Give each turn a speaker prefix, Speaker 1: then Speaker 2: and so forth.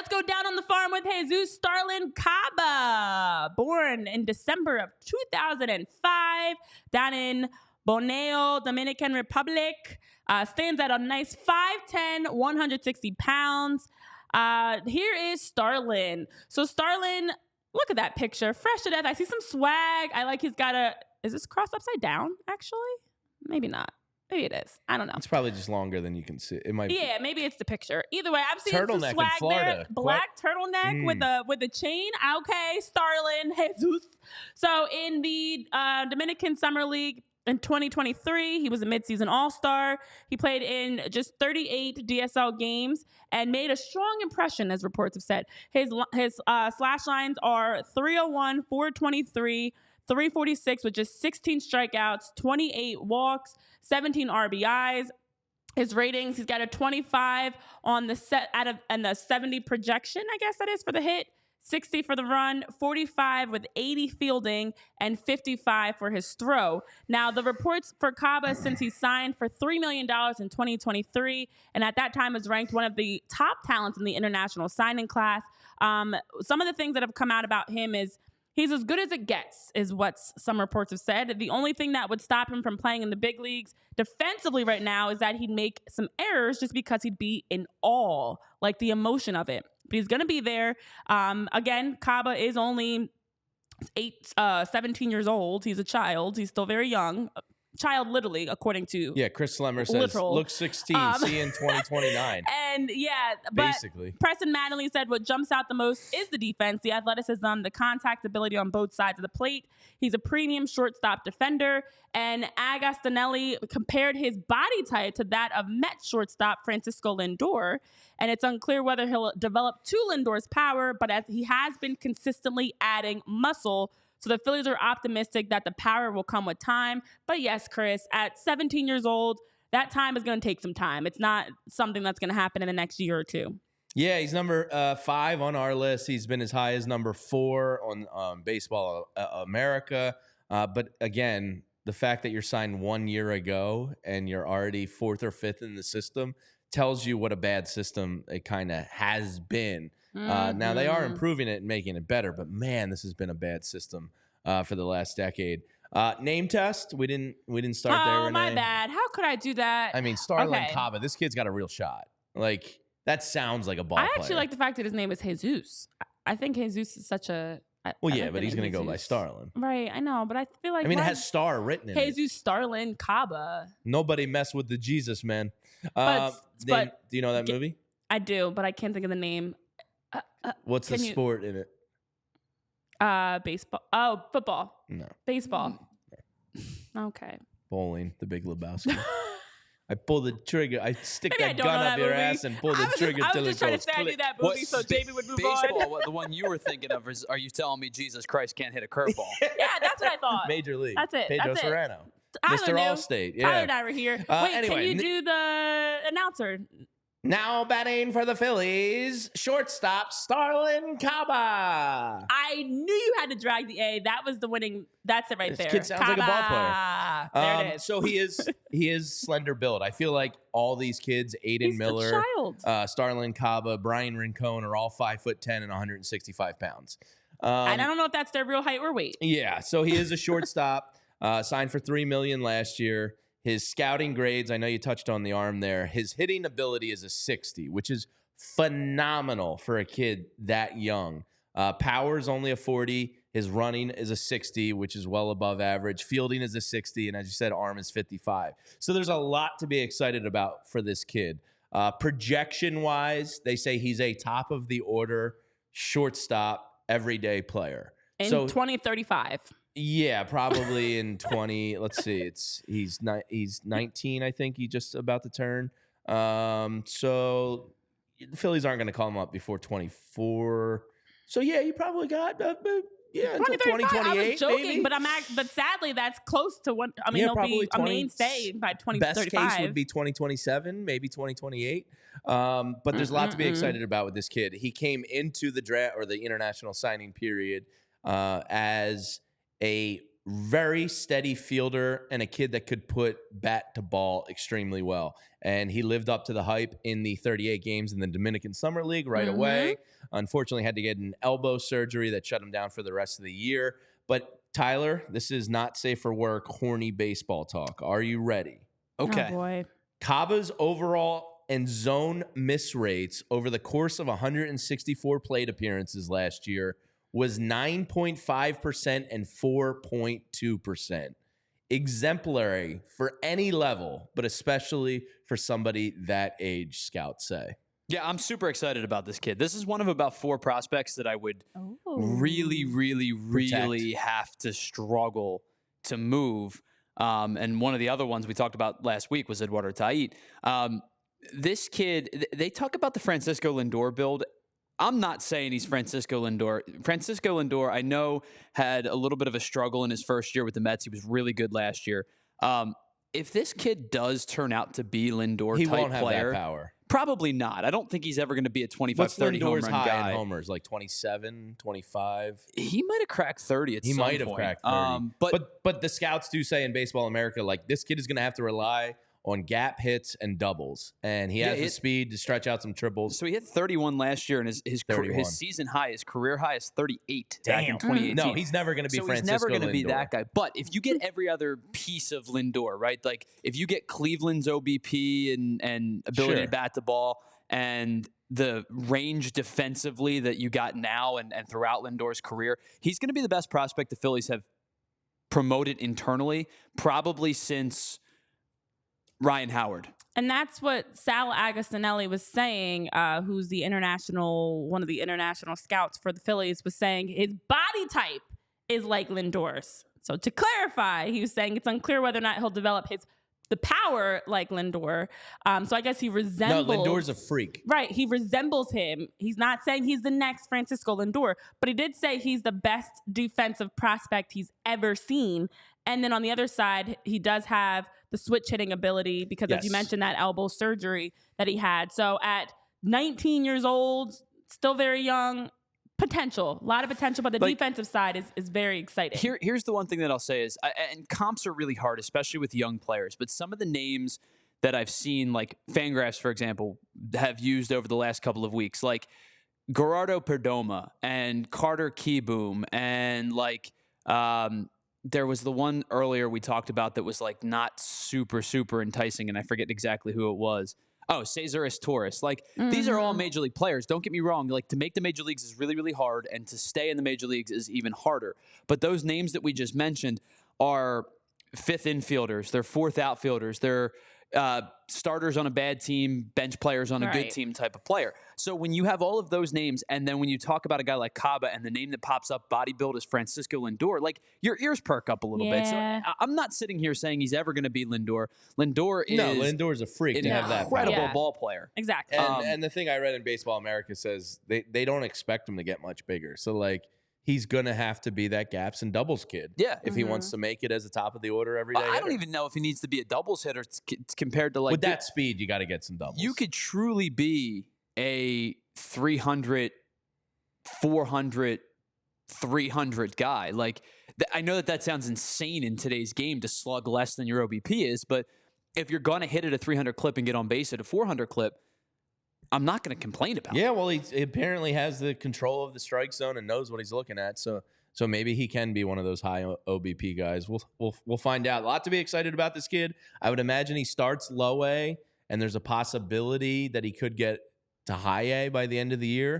Speaker 1: let's go down on the farm with Jesus Starlyn Caba, born in December of 2005, down in Bonao, Dominican Republic. Stands at a nice 5'10", 160 pounds. Here is Starlyn. So Starlyn, look at that picture. Fresh to death. I see some swag. I like he's got a... Is this crossed upside down, actually? Maybe not. Maybe it is. I don't know.
Speaker 2: It's probably just longer than you can see. It might.
Speaker 1: Yeah, maybe it's the picture. Either way, I'm seeing
Speaker 2: Turtleneck
Speaker 1: some swag
Speaker 2: in Florida.
Speaker 1: there. Black turtleneck with a chain. Okay, Starlyn, Jesus. So in the Dominican Summer League in 2023, he was a midseason All-Star. He played in just 38 DSL games and made a strong impression, as reports have said. His slash lines are 301, 423, 346 with just 16 strikeouts, 28 walks, 17 RBIs. His ratings, he's got a 25 on the set and the 70 projection, I guess that is, for the hit, 60 for the run, 45 with 80 fielding, and 55 for his throw. Now, the reports for Caba since he signed for $3 million in 2023, and at that time was ranked one of the top talents in the international signing class. Some of the things that have come out about him is he's as good as it gets, is what some reports have said. The only thing that would stop him from playing in the big leagues defensively right now is that he'd make some errors just because he'd be in awe, like the emotion of it. But he's going to be there. Again, Caba is only 17 years old. He's a child. He's still very young. Child, literally, according to
Speaker 2: Chris Slemmer says,
Speaker 1: literal.
Speaker 2: Look 16, see in 2029.
Speaker 1: And but
Speaker 2: basically.
Speaker 1: Preston Mattingly said what jumps out the most is the defense, the athleticism, the contact ability on both sides of the plate. He's a premium shortstop defender. And Agostinelli compared his body type to that of Mets shortstop Francisco Lindor. And it's unclear whether he'll develop to Lindor's power, but as he has been consistently adding muscle. So the Phillies are optimistic that the power will come with time. But yes, Chris, at 17 years old, that time is going to take some time. It's not something that's going to happen in the next year or two.
Speaker 2: Yeah, he's number 5 on our list. He's been as high as number 4 on Baseball America. But again, the fact that you're signed 1 year ago and you're already 4th or 5th in the system tells you what a bad system it kind of has been. Now they are improving it and making it better, but man, this has been a bad system for the last decade. Name test, we didn't start there.
Speaker 1: Oh,
Speaker 2: Renee.
Speaker 1: my bad. How could I do that?
Speaker 2: I mean, Starlyn Caba, this kid's got a real shot. Like that sounds like a ball player.
Speaker 1: I actually like the fact that his name is Jesus. I think Jesus is such a.
Speaker 2: Well, yeah, but he's going to go by Starlyn.
Speaker 1: Right, I know, but I feel like...
Speaker 2: I mean, it has Star written in it.
Speaker 1: Jesus Starlyn Caba.
Speaker 2: Nobody mess with the Jesus, man.
Speaker 1: But
Speaker 2: do you know that movie?
Speaker 1: I do, but I can't think of the name.
Speaker 2: What's the sport in it?
Speaker 1: Baseball. Oh, football.
Speaker 2: No.
Speaker 1: Baseball. Okay.
Speaker 2: Bowling, The Big Lebowski. I pull the trigger. I stick
Speaker 1: Maybe
Speaker 2: that gun up your ass and pull the trigger till it goes.
Speaker 1: I was just trying to say I knew that movie so Jamie would move on.
Speaker 3: The one you were thinking of is, are you telling me Jesus Christ can't hit a curveball?
Speaker 1: Yeah, that's what I thought.
Speaker 2: Major League.
Speaker 1: That's it.
Speaker 2: Pedro
Speaker 1: that's
Speaker 2: Serrano.
Speaker 1: Mr.
Speaker 2: Allstate. Yeah.
Speaker 1: Tyler and I were here. Wait,
Speaker 2: anyway,
Speaker 1: can you do the announcer?
Speaker 2: Now batting for the Phillies, shortstop Starlyn Caba.
Speaker 1: I knew you had to drag the A. That was the winning. That's it right there.
Speaker 2: This kid sounds like a ball player.
Speaker 1: There it is.
Speaker 2: So he is slender build. I feel like all these kids, Aiden Miller, Starlyn Caba, Brian Rincon, are all 5'10" and 165 pounds.
Speaker 1: And I don't know if that's their real height or weight.
Speaker 2: Yeah. So he is a shortstop. Signed for $3 million last year. His scouting grades, I know you touched on the arm there. His hitting ability is a 60, which is phenomenal for a kid that young. Power is only a 40. His running is a 60, which is well above average. Fielding is a 60, and as you said, arm is 55. So there's a lot to be excited about for this kid. Projection-wise, they say he's a top-of-the-order shortstop everyday player.
Speaker 1: In 2035.
Speaker 2: Yeah, probably in 20. Let's see. He's 19, I think. He just about to turn. So the Phillies aren't going to call him up before 24. So yeah, you probably got until 2028.
Speaker 1: I was joking,
Speaker 2: maybe.
Speaker 1: but sadly that's close to what I mean. He'll be a mainstay by 2035.
Speaker 2: Best case would be 2027, maybe 2028. But there's a lot to be excited about with this kid. He came into the draft or the international signing period as a very steady fielder and a kid that could put bat to ball extremely well. And he lived up to the hype in the 38 games in the Dominican Summer League right away. Unfortunately, had to get an elbow surgery that shut him down for the rest of the year. But Tyler, this is not safe for work, horny baseball talk. Are you ready?
Speaker 3: Okay.
Speaker 1: Oh boy.
Speaker 2: Caba's overall and zone miss rates over the course of 164 plate appearances last year was 9.5% and 4.2%. Exemplary for any level, but especially for somebody that age, scouts say.
Speaker 3: Yeah, I'm super excited about this kid. This is one of about 4 prospects that I would really have to struggle to move. And one of the other ones we talked about last week was Eduardo Tait. This kid, they talk about the Francisco Lindor build. I'm not saying he's Francisco Lindor. Francisco Lindor, I know, had a little bit of a struggle in his first year with the Mets. He was really good last year. If this kid does turn out to be Lindor
Speaker 2: He
Speaker 3: type
Speaker 2: won't have
Speaker 3: player,
Speaker 2: that power.
Speaker 3: probably not. I don't think he's ever going to be a 25,
Speaker 2: What's
Speaker 3: 30 home
Speaker 2: Lindor's
Speaker 3: run
Speaker 2: high
Speaker 3: guy.
Speaker 2: in homers? Like 27, 25?
Speaker 3: He might have cracked 30 at
Speaker 2: He
Speaker 3: some
Speaker 2: might have
Speaker 3: point.
Speaker 2: cracked 30. But the scouts do say in Baseball America, like, this kid is going to have to rely on gap hits and doubles. And he has the speed to stretch out some triples.
Speaker 3: So he hit 31 last year, and his season high, his career high is 38 back in 2018.
Speaker 2: No, he's never going to be Francisco
Speaker 3: he's never going to be
Speaker 2: Lindor.
Speaker 3: that guy. But if you get every other piece of Lindor, right? Like if you get Cleveland's OBP and ability to bat the ball and the range defensively that you got now and throughout Lindor's career, he's going to be the best prospect the Phillies have promoted internally, probably since Ryan Howard.
Speaker 1: And that's what Sal Agostinelli was saying, who's one of the international scouts for the Phillies, was saying his body type is like Lindor's. So to clarify, he was saying it's unclear whether or not he'll develop the power like Lindor. So I guess he resembles...
Speaker 2: No, Lindor's a freak.
Speaker 1: Right, he resembles him. He's not saying he's the next Francisco Lindor, but he did say he's the best defensive prospect he's ever seen. And then on the other side, he does have the switch hitting ability because, as you mentioned, that elbow surgery that he had. So at 19 years old, still very young, a lot of potential, but the defensive side is very exciting.
Speaker 3: Here's the one thing that I'll say is, and comps are really hard, especially with young players, but some of the names that I've seen, like Fangraphs, for example, have used over the last couple of weeks, like Gerardo Perdomo and Carter Kieboom, and like there was the one earlier we talked about that was like not super enticing, and I forget exactly who it was. Oh, Cesar Torres. Like, these are all major league players. Don't get me wrong. Like, to make the major leagues is really hard, and to stay in the major leagues is even harder. But those names that we just mentioned are 5th infielders. They're 4th outfielders. They're starters on a bad team, bench players on a good team type of player. So when you have all of those names, and then when you talk about a guy like Caba and the name that pops up, body build, is Francisco Lindor, like your ears perk up a little bit. So I'm not sitting here saying he's ever going to be Lindor.
Speaker 2: Lindor's a freak to have that
Speaker 3: incredible ball player.
Speaker 1: Exactly.
Speaker 2: And the thing I read in Baseball America says they don't expect him to get much bigger. So like, he's going to have to be that gaps and doubles kid.
Speaker 3: Yeah.
Speaker 2: If he wants to make it as a top of the order every day.
Speaker 3: I don't even know if he needs to be a doubles hitter compared to like...
Speaker 2: With that speed, you got to get some doubles.
Speaker 3: You could truly be a 300, 400, 300 guy. Like, I know that sounds insane in today's game to slug less than your OBP is, but if you're going to hit at a 300 clip and get on base at a 400 clip, I'm not going to complain about it.
Speaker 2: Yeah, well, he apparently has the control of the strike zone and knows what he's looking at. So maybe he can be one of those high OBP guys. We'll find out. A lot to be excited about this kid. I would imagine he starts low A, and there's a possibility that he could get to high A by the end of the year.